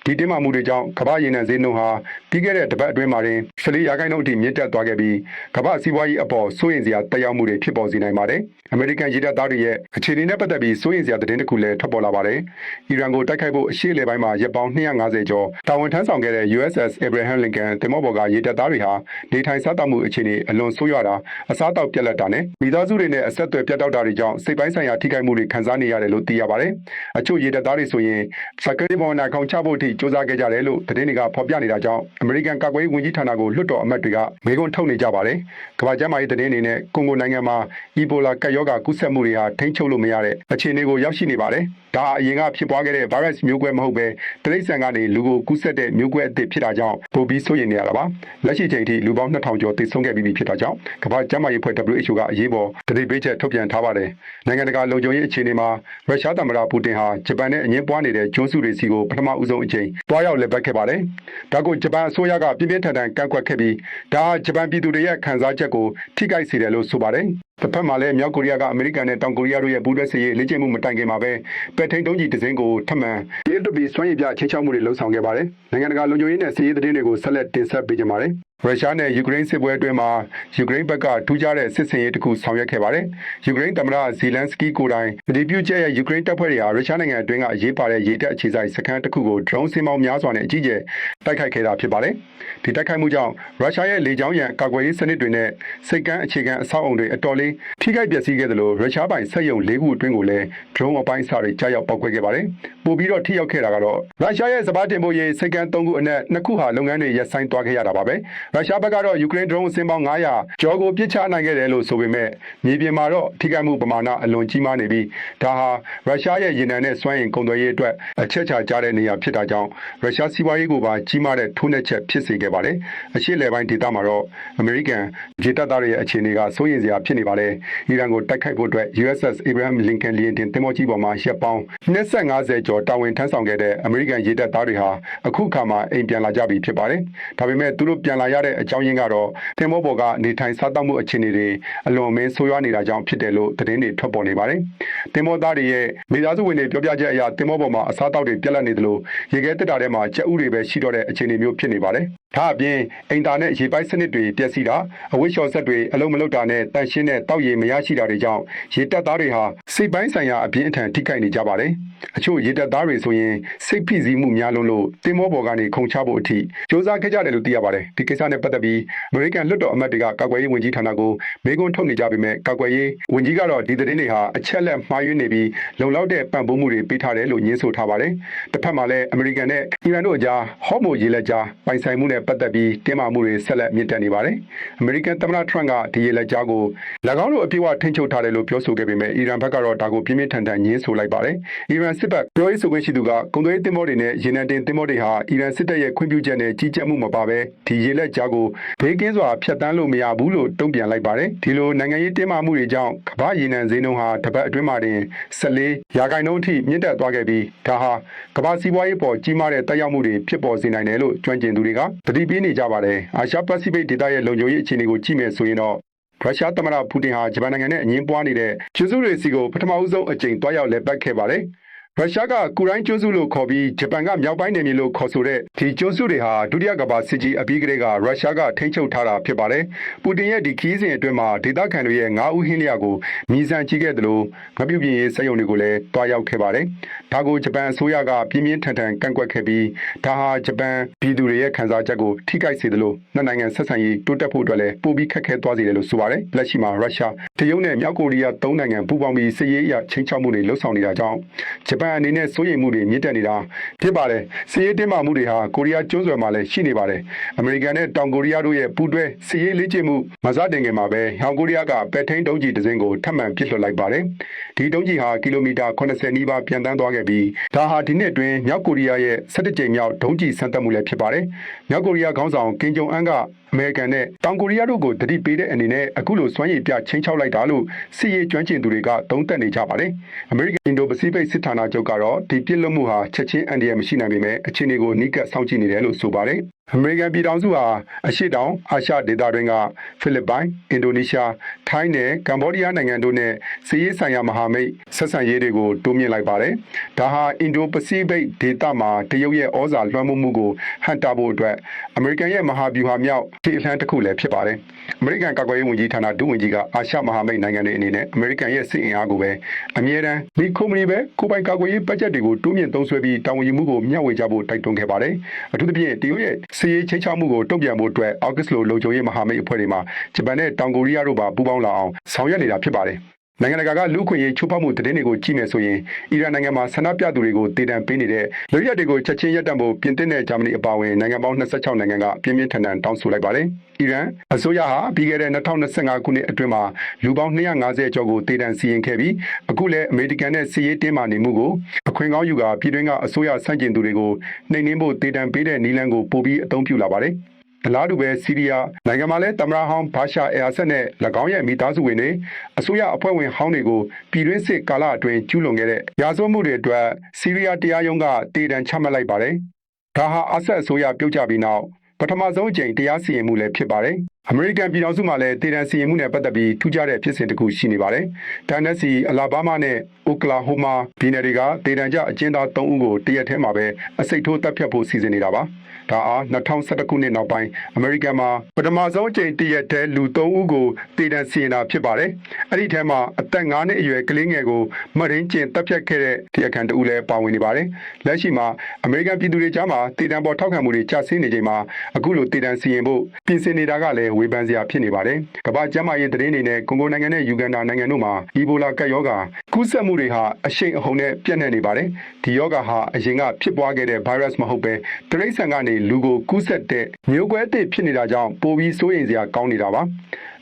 ဒီတင်းမာမှုတွေကြောင့်ကမ္ဘာရေနံဈေးနှုန်းဟာပြီးခဲ့တဲ့တပတ်အတွင်းမှာတင်14%အထိမြင့်တက်သွားခဲ့ပြီးကမ္ဘာစီးပွားရေးအပေါ်စိုးရိမ်စရာတက်ရောက်မှုတွေဖြစ်ပေါ်စေနိုင်ပါတယ်။အမေရိကန်ရေတပ်သားတွေရဲ့အခြေအနေနဲ့ပတ်သက်ပြီးစိုးရိမ်စရာသတင်းတစ်ခုလည်းထွက်ပေါ်လာပါတယ်။အီရန်ကိုတိုက်ခိုက်ဖို့အရှေ့အလယ်ပိုင်းမှာရက်ပေါင်း250ကျော်တာဝန်ထမ်းဆောင်ခဲ့တဲ့ USS Abraham Lincoln သင်္ဘောပေါ်ကရေတပ်သားတွေဟာနေထိုင်စားသောက်မှုအခြေအနေအလွန်ဆိုးရွားတာအစားအသောက်ပြတ်လတ်တာနဲ့မိသားစုတွေနဲ့အဆက်အသွယ်ပြတ်တောက်တာတွေကြောင့်စိတ်ပိုင်းဆိုင်ရာထိခိုက်မှုတွေခံစားနေရတယ်လို့သိရပါတယ်။အချို့ရေတပ်သားတွေဆိုရင်စကရီဘော်နာကောင်ချဖို့အထိ စ조사ခဲ့ကြတယ်လို့သတင်းတွေကဖော်ပြနေတာကြောင့်အမေရိကန်ကာကွယ်ရေးဝန်ကြီးဌာနကိုလွှတ်တော်အမတ်တွေကမေးခွန်းထုတ်နေကြပါတယ်။ကမ္ဘာ့ကျန်းမာရေးသတင်းအနေနဲ့ကွန်ဂိုနိုင်ငံမှာအီဘိုလာကပ်ရောဂါကူးစက်မှုတွေဟာထိန်းချုပ်လို့မရတဲ့အခြေအနေကိုရောက်ရှိနေပါတယ်။ဒါအရင်ကဖြစ်ပွားခဲ့တဲ့ virus မျိုးကွဲမဟုတ်ပဲတိရစ္ဆာန်ကနေလူကိုကူးစက်တဲ့မျိုးကွဲအသစ်ဖြစ်တာကြောင့်ပိုပြီးစိုးရိမ်နေရတာပါ။လက်ရှိချိန်ထိလူပေါင်း2000ကျော်သေဆုံးခဲ့ပြီးဖြစ်တာကြောင့်ကမ္ဘာ့ကျန်းမာရေးအဖွဲ့ WHO ကအရေးပေါ်တတိပေးချက်ထုတ်ပြန်ထားပါတယ်။နိုင်ငံတကာလုံခြုံရေးအခြေအနေမှာရုရှားသမ္မတပူတင်ဟာဂျပန်နဲ့အငင်းပွားနေတဲ့ကျွန်းစုတွေစီကိုပထမဦးဆုံးအကြိမ်တွားရောက်လက်ပတ်ခဲ့ပါတယ်။ဒါကိုဂျပန်အစိုးရကပြင်းပြင်းထန်ထန်ကန့်ကွက်ခဲ့ပြီးဒါဂျပန်ပြည်သူတွေရဲ့ခံစားချက်ကိုထိခိုက်စေတယ်လို့ဆိုပါတယ်။တစ်ဖက်မှာလည်းမြောက်ကိုရီးယားကအမေရိကန်နဲ့တောင်ကိုရီးယားတို့ရဲ့ပူးတွဲစစ်ရေးလေ့ကျင့်မှုမတိုင်ခင်မှာပဲပဲထိန်တုံးကြီးတစ်စင်းကိုထပ်မံရေးတွပြီးစွမ်းရည်ပြချင်းချောက်မှုတွေလှုံ့ဆော်ခဲ့ပါတယ်။နိုင်ငံတကာလုံခြုံရေးနဲ့စစ်ရေးသတင်းတွေကိုဆက်လက်တင်ဆက်ပေးကြပါမယ်။ရုရှားနဲ့ယူကရိန်းစစ်ပွဲအတွင်းမှာယူကရိန်းဘက်ကထူးခြားတဲ့စစ်စင်ရေးတစ်ခုဆောင်ရွက်ခဲ့ပါတယ်။ယူကရိန်းသမ္မတဇီလန်စကီကိုယ်တိုင်ဒီပြူကျဲရဲ့ယူကရိန်းတပ်ဖွဲ့တွေဟာရုရှားနိုင်ငံအတွင်းကအရေးပါတဲ့ရေတပ်အခြေစိုက်စခန်းတစ်ခုကို drone စင်ပေါင်းများစွာနဲ့အကြီးကျယ်တိုက်ခိုက်ခဲ့တာဖြစ်ပါတယ်။ဒီတိုက်ခိုက်မှုကြောင့်ရုရှားရဲ့လေကြောင်းရန်ကာကွယ်ရေးစနစ်တွေနဲ့စိတ်ကမ်းအခြေခံအဆောက်အုံတွေအတော်လေးထိခိုက်ပျက်စီးခဲ့တယ်လို့ရုရှားပိုင်စက်ရုံ၄ခုအတွင်းကိုလည်း drone အပိုင်းအစတွေကြားရောက်ပောက်ကွဲခဲ့ပါတယ်။ပို့ပြီးတော့ထိရောက်ခဲ့တာကတော့ရုရှားရဲ့စပါးတင်ပို့ရေးစိတ်ကမ်း၃ခုအနက်2ခုဟာလုပ်ငန်းတွေရပ်ဆိုင်းသွားခဲ့ရတာပါပဲ။ရုရှားဘက်ကတော့ယူကရိန်း drone စင်ပေါင်း900ကျော်ကိုပစ်ချနိုင်ခဲ့တယ်လို့ဆိုပေမဲ့မြေပြင်မှာတော့ထိခိုက်မှုပမာဏအလွန်ကြီးမားနေပြီးဒါဟာရုရှားရဲ့ရေနံနဲ့စွမ်းအင်ကုန်သွယ်ရေးအတွက်အချက်ချာကျတဲ့နေရာဖြစ်တာကြောင့်ရုရှားစီးပွားရေးကိုပါကြီးမားတဲ့ထိုးနှက်ချက်ဖြစ်စေခဲ့ပါတယ်။အရှေ့လယ်ပိုင်းဒေသမှာတော့အမေရိကန်ရေတပ်သားတွေရဲ့အခြေအနေကစိုးရိမ်စရာဖြစ်နေပါတယ်။အီရန်ကိုတိုက်ခိုက်ဖို့အတွက် USS Abraham Lincoln လေယာဉ်တင်သင်္ဘောကြီးပေါ်မှာရပ်ပေါင်း250ကျော်တာဝန်ထမ်းဆောင်ခဲ့တဲ့အမေရိကန်ရေတပ်သားတွေဟာအခုခါမှအိမ်ပြန်လာကြပြီဖြစ်ပါတယ်။ဒါပေမဲ့သူတို့ပြန်လာရတဲ့အကြောင်းရင်းကတော့သင်္ဘောပေါ်ကနေထိုင်စားသောက်မှုအခြေအနေတွေအလွန်အမင်းဆိုးရွားနေတာကြောင့်ဖြစ်တယ်လို့သတင်းတွေထွက်ပေါ်နေပါတယ်။သင်္ဘောသားတွေရဲ့မိသားစုဝင်တွေပြောပြချက်အရသင်္ဘောပေါ်မှာအစားအသောက်တွေပြတ်လတ်နေသလိုရေခဲတက်တာထဲမှာကြက်ဥတွေပဲရှိတော့တဲ့အခြေအနေမျိုးဖြစ်နေပါတယ်။ဒါအပြင်အိမ်သာနဲ့ရေပိုက်စနစ်တွေပျက်စီးတာအဝိရှော်ဆက်တွေအလုံးမလုံးတာနဲ့တန်ရှင်းတဲ့တောက်ရည်မရရှိတာတွေကြောင့်ရေတပ်သားတွေဟာစိတ်ပိုင်းဆိုင်ရာအပြင်းအထန်ထိခိုက်နေကြပါတယ်။အချို့ရေတပ်သားတွေဆိုရင်စိတ်ဖိစီးမှုများလို့သင်္ဘောပေါ်ကနေခုန်ချဖို့အထိစ조사ခဲ့ကြတယ်လို့သိရပါတယ်။ဒီကိစ္စနဲ့ပတ်သက်ပြီးအမေရိကန်လွှတ်တော်အမတ်တွေကကာကွယ်ရေးဝန်ကြီးဌာနကိုမေးခွန်းထုတ်နေကြပေမဲ့ကာကွယ်ရေးဝန်ကြီးကတော့ဒီသတင်းတွေဟာအချက်လက်မှားယွင်းနေပြီးလုံလောက်တဲ့ပံ့ပိုးမှုတွေပေးထားတယ်လို့ညင်းဆိုထားပါတယ်။တစ်ဖက်မှာလည်းအမေရိကန်နဲ့အီရန်တို့အကြားဟော့မိုရေလက်ကြားပိုင်ဆိုင်မှုနဲ့ပတ်သက်ပြီးတင်းမာမှုတွေဆက်လက်မြင့်တက်နေပါတယ်။အမေရိကန်သမ္မတထရန့်ကဒီရေလက်ကြားကို၎င်းတို့အပြည့်အဝထိန်းချုပ်ထားတယ်လို့ပြောဆိုခဲ့ပေမဲ့အီရန်ဘက်ကတော့ဒါကိုပြင်းပြင်းထန်ထန်ညင်းဆိုလိုက်ပါတယ်။အီရန်စစ်ဘက်ပြောရေးဆိုခွင့်ရှိသူကကုန်သွယ်ရေးသင်္ဘောတွေနဲ့ရေနံတင်သင်္ဘောတွေဟာအီရန်စစ်တပ်ရဲ့ခွင့်ပြုချက်နဲ့ကြီးကြပ်မှုမပါဘဲဒီရေလက်ကြားကိုဘေးကင်းစွာဖျက်ဆီးလို့မရဘူးလို့တုံ့ပြန်လိုက်ပါတယ်။ဒီလိုနိုင်ငံရေးတင်းမာမှုတွေကြောင့်ကမ္ဘာရေနံဈေးနှုန်းဟာတစ်ပတ်အတွင်းမှာတင်14%အထိမြင့်တက်သွားခဲ့ပြီးဒါဟာကမ္ဘာစီးပွားရေးပေါ်ကြီးမားတဲ့တက်ရောက်မှုတွေဖြစ်ပေါ်စေနိုင်တယ်လို့ကျွမ်းကျင်သူတွေကသတိပေးနေကြပါတယ်။အာရှပစိဖိတ်ဒေသရဲ့လုံခြုံရေးအခြေအနေကိုကြည့်မယ်ဆိုရင်တော့ရုရှားသမ္မတပူတင်ဟာဂျပန်နိုင်ငံနဲ့အငင်းပွားနေတဲ့ကျွန်းစုတွေစီကိုပထမဦးဆုံးအကြိမ်တွားရောက်လည်ပတ်ခဲ့ပါတယ်။ရုရှားကကူရိုင်းကျွန်းစုလို့ခေါ်ပြီးဂျပန်ကမြောက်ပိုင်းနယ်မြေလို့ခေါ်ဆိုတဲ့ဒီကျွန်းစုတွေဟာဒုတိယကမ္ဘာစစ်ကြီးအပြီးကတည်းကရုရှားကထိန်းချုပ်ထားတာဖြစ်ပါတယ်။ပူတင်ရဲ့ဒီခီးစဉ်အတွင်းမှာဒေသခံတွေရဲ့9ဦးဟင်းလျာကိုမြည်ဆန်ကြည့်ခဲ့တယ်လို့ငပြုပြင်ရေးစက်ရုံတွေကိုလည်းတွားရောက်ခဲ့ပါတယ်။ဒါကိုဂျပန်အစိုးရကပြင်းပြင်းထန်ထန်ကန့်ကွက်ခဲ့ပြီးဒါဟာဂျပန်ပြည်သူတွေရဲ့ခံစားချက်ကိုထိခိုက်စေတယ်လို့နှစ်နိုင်ငံဆက်ဆံရေးတိုးတက်ဖို့အတွက်လည်းပိုပြီးခက်ခဲသွားစေတယ်လို့ဆိုပါတယ်။လက်ရှိမှာရုရှားတရုတ်နဲ့မြောက်ကိုရီးယား3နိုင်ငံပူးပေါင်းပြီးစစ်ရေးအရချင်းချောက်မှုတွေလှုပ်ဆောင်နေတာကြောင့်ဂျပန်အနေနဲ့စိုးရိမ်မှုတွေမြင့်တက်နေတာဖြစ်ပါတယ်။စစ်ရေးတင်းမာမှုတွေဟာကိုရီးယားကျွန်းဆွယ်မှာလည်းရှိနေပါတယ်။အမေရိကန်နဲ့တောင်ကိုရီးယားတို့ရဲ့ပူးတွဲစစ်ရေးလေ့ကျင့်မှုမစတင်ခင်မှာပဲဟောင်ကိုရီးယားကပဲထိန်ဒုံးကျည်တစ်စင်းကိုထပ်မံပစ်လွှတ်လိုက်ပါတယ်။ဒီဒုံးကျည်ဟာကီလိုမီတာ80နီးပါးပြန်တန်းသွားခဲ့ပြီးဒါဟာဒီနှစ်အတွင်းမြောက်ကိုရီးယားရဲ့17ကြိမ်မြောက်ဒုံးကျည်စမ်းသပ်မှုလည်းဖြစ်ပါတယ်။မြောက်ကိုရီးယားခေါင်းဆောင်ကင်ဂျုံအန်ကအမေရိကန်နဲ့တောင်ကိုရီးယားတို့ကိုတတိပေးတဲ့အနေနဲ့အခုလိုစွမ်းရည်ပြချင်းချောက်လိုက်တာလို့စစ်ရေးကျွမ်းကျင်သူတွေကသုံးသပ်နေကြပါတယ်။အမေရိကန်အင်ဒိုပစိဖိတ်စစ်ဌာနချုပ်ကတော့ဒီပြစ်လွတ်မှုဟာချက်ချင်းအန္တရာယ်မရှိနိုင်ပေမဲ့အခြေအနေကိုနှိကပ်စောင့်ကြည့်နေတယ်လို့ဆိုပါတယ်။အမေရိကန်ပြည်ထောင်စုဟာအရှေ့တောင်အာရှဒေသတွင်းကဖိလစ်ပိုင်၊အင်ဒိုနီးရှား၊ထိုင်းနဲ့ကမ္ဘောဒီးယားနိုင်ငံတို့နဲ့စစ်ရေးဆိုင်ရာမဟာမိတ်ဆက်ဆံရေးတွေကိုတိုးမြှင့်လိုက်ပါတယ်။ဒါဟာအင်ဒိုပစိဖိတ်ဒေသမှာတရုတ်ရဲ့ဩဇာလွှမ်းမိုးမှုကိုဟန့်တားဖို့အတွက်အမေရိကန်ရဲ့မဟာဗျူဟာမြောက်ခြေလှမ်းတစ်ခုလည်းဖြစ်ပါတယ်။အမေရိကန်ကာကွယ်ရေးဝန်ကြီးဌာနဒုဝန်ကြီးကအာရှမဟာမိတ်နိုင်ငံတွေအနေနဲ့အမေရိကန်ရဲ့စစ်အင်အားကိုပဲအမြဲတမ်းဒီကုမ္ပဏီပဲကိုပိုင်ကာကွယ်ရေးဘတ်ဂျက်တွေကိုတိုးမြှင့်သုံးစွဲပြီးတာဝန်ယူမှုကိုမျှဝေကြဖို့တိုက်တွန်းခဲ့ပါတယ်။အထူးသဖြင့်တရုတ်ရဲ့စစ်ရေးချိတ်ချမှုကိုတုံ့ပြန်ဖို့အတွက်အောက်ဂတ်စ်လိုလုံခြုံရေးမဟာမိတ်အဖွဲ့တွေမှာဂျပန်နဲ့တောင်ကိုရီးယားတို့ပါပူးပေါင်းလာအောင်ဆောင်ရွက်နေတာဖြစ်ပါတယ် နိုင်ငံတကာကလူခွင့်ရေးချိုးဖောက်မှုသတင်းတွေကိုကြည့်မယ်ဆိုရင်အီရန်နိုင်ငံမှာဆန္ဒပြသူတွေကိုတေတံပေးနေတဲ့လူရက်တွေကိုချက်ချင်းရပ်တန့်ဖို့ပြင်သစ်နဲ့ဂျာမနီအပါအဝင်နိုင်ငံပေါင်း26နိုင်ငံကပြင်းပြင်းထန်ထန်တောင်းဆိုလိုက်ပါတယ်။အီရန်အစိုးရဟာပြီးခဲ့တဲ့2025ခုနှစ်အတွင်းမှာလူပေါင်း250ကျော်ကိုတေတံစီရင်ခဲ့ပြီးအခုလည်းအမေရိကန်နဲ့စီးရေးတင်းမာနေမှုကိုအခွင့်ကောင်းယူကာပြည်တွင်းကအစိုးရဆန့်ကျင်သူတွေကိုနှိမ်နင်းဖို့တေတံပေးတဲ့နည်းလမ်းကိုပိုပြီးအသုံးပြုလာပါတယ်။အလားတူပဲဆီးရီးယားနိုင်ငံမှာလည်းသမ္မတဟောင်းဘာရှာအယ်အာဆတ်နဲ့၎င်းရဲ့မိသားစုဝင်တွေအစိုးရအဖွဲ့ဝင်ဟောင်းတွေကိုပြည်တွင်းစစ်ကာလအတွင်းကျူးလွန်ခဲ့တဲ့ရာဇဝတ်မှုတွေအတွက်ဆီးရီးယားတရားရုံးကတေတံချမှတ်လိုက်ပါတယ်။ဒါဟာအာဆတ်အစိုးရပြုတ်ကျပြီးနောက်ပထမဆုံးအကြိမ်တရားစီရင်မှုလည်းဖြစ်ပါတယ်။အမေရိကန်ပြည်ထောင်စုမှာလည်းတေတံစီရင်မှုနဲ့ပတ်သက်ပြီးထူးခြားတဲ့ဖြစ်စဉ်တစ်ခုရှိနေပါတယ်။တန်နက်စီအလာဘားမားနဲ့အိုကလာဟိုမာပြည်နယ်တွေကတေတံကျအကျဉ်းသား3ဦးကိုတရက်ထဲမှာပဲအစိတ်ထိုးတပ်ဖြတ်ဖို့စီစဉ်နေတာပါ။ဒါအား2011ခုနှစ်နောက်ပိုင်းအမေရိကန်မှာပထမဆုံးအကြိမ်တရက်ထဲလူ3ဦးကိုတေတံစီရင်တာဖြစ်ပါတယ်။အဲ့ဒီထဲမှာအသက်9နှစ်အရွယ်ကလေးငယ်ကိုမရင်းကျင်တပ်ဖြတ်ခဲ့တဲ့တရားခံတဦးလည်းပါဝင်နေပါတယ်။လက်ရှိမှာအမေရိကန်ပြည်သူတွေကြားမှာတေတံပေါ်ထောက်ခံမှုတွေကျဆင်းနေချိန်မှာအခုလိုတေတံစီရင်ဖို့ပြင်ဆင်နေတာကလည်းဝေဖန်စရာဖြစ်နေပါတယ်။ကမ္ဘာ့ကျန်းမာရေးသတင်းတွေနဲ့ကွန်ဂိုနိုင်ငံနဲ့ယူဂန်ဒါနိုင်ငံတို့မှာအီဘိုလာကပ်ရောဂါကူးစက်မှုတွေဟာအရှိန်အဟုန်နဲ့ပြန့်နှံ့နေပါတယ်။ဒီရောဂါဟာအရင်ကဖြစ်ပွားခဲ့တဲ့ virus မဟုတ်ပဲတိရစ္ဆာန်ကနေလူကိုကူးစက်တဲ့မျိုးကွဲအသစ်ဖြစ်နေတာကြောင့်ပိုပြီးစိုးရိမ်စရာကောင်းနေတာပါ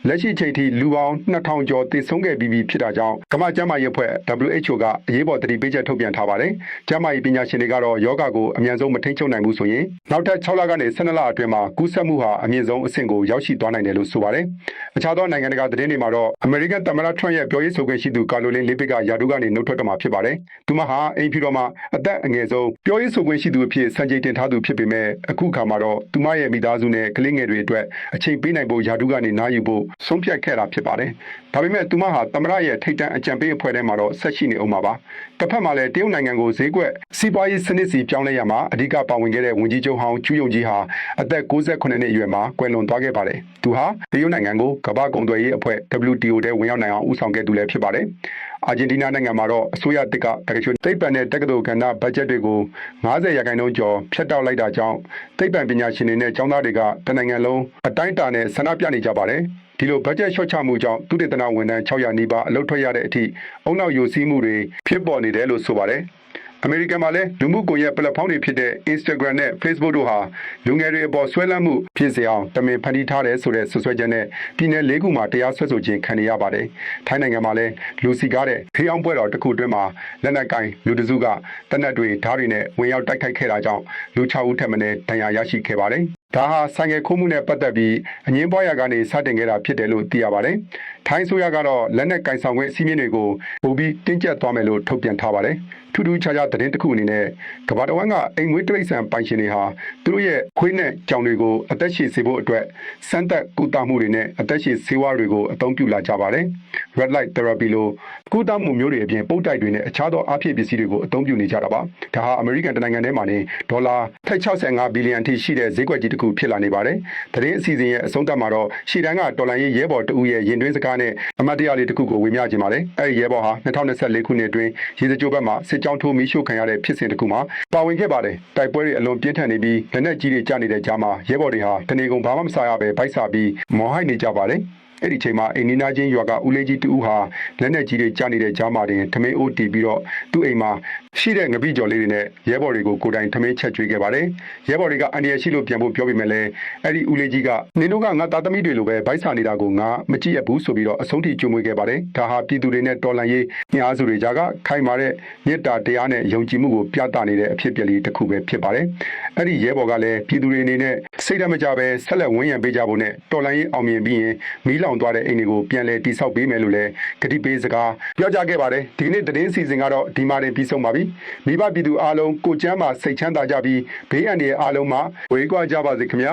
လက်ရှိချိန်ထိလူပေါင်း2000ကျော်သေဆုံးခဲ့ပြီးဖြစ်တာကြောင့်ကမ္ဘာ့ကျန်းမာရေးအဖွဲ့ WHO ကအရေးပေါ်သတိပေးချက်ထုတ်ပြန်ထားပါတယ်။ကျန်းမာရေးပညာရှင်တွေကတော့ယောဂါကိုအမြန်ဆုံးမထိန်းချုပ်နိုင်ဘူးဆိုရင်နောက်ထပ်6လကနေ12လအတွင်းမှာကူးစက်မှုဟာအမြင့်ဆုံးအဆင့်ကိုရောက်ရှိသွားနိုင်တယ်လို့ဆိုပါတယ်။အခြားသောနိုင်ငံတကာသတင်းတွေမှာတော့အမေရိကန်သမ္မတထရန့်ရဲ့ပြောရေးဆိုခွင့်ရှိသူကာလိုလင်းလေးပစ်ကယာဒူးကနေနှုတ်ထွက်တော့မှာဖြစ်ပါတယ်။သူမဟာအိမ်ဖြူတော်မှာအသက်အငယ်ဆုံးပြောရေးဆိုခွင့်ရှိသူအဖြစ်စံချိန်တင်ထားသူဖြစ်ပေမဲ့အခုခါမှာတော့သူမရဲ့မိသားစုနဲ့ကလေးငယ်တွေအတွက်အချိန်ပေးနိုင်ဖို့ယာဒူးကနေနားယူဖို့ဆုံးဖြတ်ခဲ့တာဖြစ်ပါတယ်။ဒါပေမဲ့သူမဟာသမ္မတရဲ့ထိပ်တန်းအကြံပေးအဖွဲ့ထဲမှာတော့ဆက်ရှိနေအောင်ပါ။တစ်ဖက်မှာလည်းတရုတ်နိုင်ငံကိုဈေးကွက်စီးပွားရေးစနစ်စီပြောင်းလဲရမှာအဓိကပါဝင်ခဲ့တဲ့ဝန်ကြီးချုပ်ဟောင်းကျူးယုံကြီးဟာအသက်68နှစ်အရွယ်မှာကွယ်လွန်သွားခဲ့ပါတယ်။သူဟာတရုတ်နိုင်ငံကိုကမ္ဘာ့ကုန်သွယ်ရေးအဖွဲ့ WTO ထဲဝင်ရောက်နိုင်အောင်ဦးဆောင်ခဲ့သူလည်းဖြစ်ပါတယ်။အာဂျင်တီးနားနိုင်ငံမှာတော့အစိုးရတစ်ကတက္ကသိုလ်သိပ္ပံနဲ့တက္ကသိုလ်ကဏ္ဍဘတ်ဂျက်တွေကို90%ကျော်ဖျက်တောက်လိုက်တာကြောင့်သိပ္ပံပညာရှင်တွေနဲ့ကျောင်းသားတွေကတနိုင်ငံလုံးအတိုင်းအတာနဲ့ဆန္ဒပြနေကြပါတယ်။ဒီလိုဘတ်ဂျက်လျှော့ချမှုကြောင့်သုတေသနဝန်ထမ်း600နီးပါးအလုပ်ထွက်ရတဲ့အထိအုံနောက်ယိုစီးမှုတွေဖြစ်ပေါ်နေတယ်လို့ဆိုပါတယ်။အမေရိကန်မှာလည်းလူမှုကွန်ရက်ပလက်ဖောင်းတွေဖြစ်တဲ့ Instagram နဲ့ Facebook တို့ဟာလူငယ်တွေအပေါ်ဆွဲလန်းမှုဖြစ်စေအောင်တမင်ဖန်တီးထားတယ်ဆိုတဲ့ဆွဆွဲချက်နဲ့ပြည်내၄ခုမှာတရားစွဲဆိုခြင်းခံနေရပါတယ်။ထိုင်းနိုင်ငံမှာလည်းလူစီကားတဲ့ဖေးအောင်ပွဲတော်တစ်ခုအတွင်းမှာလက်နက်ကင်လူတစုကတနက်တွေဓာတ်တွေနဲ့ဝင်ရောက်တိုက်ခိုက်ခဲ့တာကြောင့်လူ6ဦးထက်မနည်းဒဏ်ရာရရှိခဲ့ပါတယ်။ဒါဟာဆိုင်ငယ်ခိုးမှုနဲ့ပတ်သက်ပြီးအငင်းပွားရာကနေစတင်ခဲ့တာဖြစ်တယ်လို့သိရပါတယ်။ထိုင်းဆိုရကတော့လက်နက်ကင်ဆောင်ခွင့်အစည်းအဝေးတွေကိုပိုပြီးတင်းကျပ်သွားမယ်လို့ထုတ်ပြန်ထားပါတယ်။ထူးထူးခြားခြားသတင်းတစ်ခုအနေနဲ့ကမ္ဘာတစ်ဝန်းကအိမ်မွေးတိရစ္ဆာန်ပိုင်ရှင်တွေဟာသူတို့ရဲ့ခွေးနဲ့ကြောင်တွေကိုအသက်ရှည်စေဖို့အတွက်စမ်းသပ်ကုသမှုတွေနဲ့အသက်ရှည်ဆေးဝါးတွေကိုအသုံးပြုလာကြပါတယ်။ Red Light Therapy လို့ကုသမှုမျိုးတွေအပြင်ပုတ်တိုက်တွေနဲ့အခြားသောအားဖြည့်ပစ္စည်းတွေကိုအသုံးပြုနေကြတာပါ။ဒါဟာအမေရိကန်နိုင်ငံထဲမှာနေဒေါ်လာ65ဘီလီယံထိရှိတဲ့ဈေးကွက်ကြီးတစ်ခုဖြစ်လာနေပါတယ်။သတင်းအစီအစဉ်ရဲ့အဆုံးသတ်မှာတော့ရှေ့တန်းကတော်လိုင်းရေးရဲဘော်တဦးရဲ့ရင်တွင်းစကားနဲ့အမတ်တရားလေးတစ်ခုကိုဝေမျှခြင်းပါတယ်။အဲဒီရဲဘော်ဟာ2024ခုနှစ်အတွင်းရေစကြိုဘက်မှာစစ်ကြောင်းထိုးမီးရှို့ခံရတဲ့ဖြစ်စဉ်တစ်ခုမှာပါဝင်ခဲ့ပါတယ်။တိုက်ပွဲတွေအလွန်ပြင်းထန်နေပြီးလက်နက်ကြီးတွေကျနေတဲ့ကြားမှာရဲဘော်တွေဟာတနေကုန်ဘာမှမစားရဘဲဗိုက်စာပြီးမော်ဟိုက်နေကြပါတယ်။အဲ့ဒီချိန်မှာအိမ်နီးနားချင်းရွာကဦးလေးကြီးတူဟာလက်နက်ကြီးတွေကျနေတဲ့ကြားမှာတင်ထမင်းအိုးတီးပြီးတော့သူ့အိမ်မှာရှိတဲ့ငပိကြော်လေးတွေနဲ့ရဲဘော်တွေကိုကိုယ်တိုင်ထမင်းချက်ကျွေးခဲ့ပါတယ်။ရဲဘော်တွေကအန်ဒီရရှိလို့ပြန်ဖို့ပြောပေမဲ့လည်းအဲ့ဒီဦးလေးကြီးကနင်တို့ကငါသားသမီးတွေလိုပဲဗိုက်စာနေတာကိုငါမကြည့်ရဘူးဆိုပြီးတော့အဆုံးထိကြွမွေးခဲ့ပါတယ်။ဒါဟာပြည်သူတွေနဲ့တော်လှန်ရေးညှားစုတွေကြားကခိုင်မာတဲ့မေတ္တာတရားနဲ့ယုံကြည်မှုကိုပြသနေတဲ့အဖြစ်အပျက်လေးတစ်ခုပဲဖြစ်ပါတယ်။အဲ့ဒီရဲဘော်ကလည်းပြည်သူတွေအနေနဲ့စိတ်ဓာတ်မကြပဲဆက်လက်ဝန်းရံပေးကြဖို့နဲ့တော်လှန်ရေးအောင်မြင်ပြီးရင်မီးလောင်သွားတဲ့အိမ်တွေကိုပြန်လည်တိစောက်ပေးမယ်လို့လည်းကတိပေးစကားပြောကြားခဲ့ပါတယ်။ဒီနေ့သတင်းအစီအစဉ်ကတော့ဒီမှာတင်ပြီးဆုံးပါပြီ။မိဘပြည်သူအားလုံးကိုကျမ်းမှာစိတ်ချမ်းသာကြပြီးဘေးအန္တရာယ်အားလုံးမှာဝေးကွာကြပါစေခင်ဗျာ။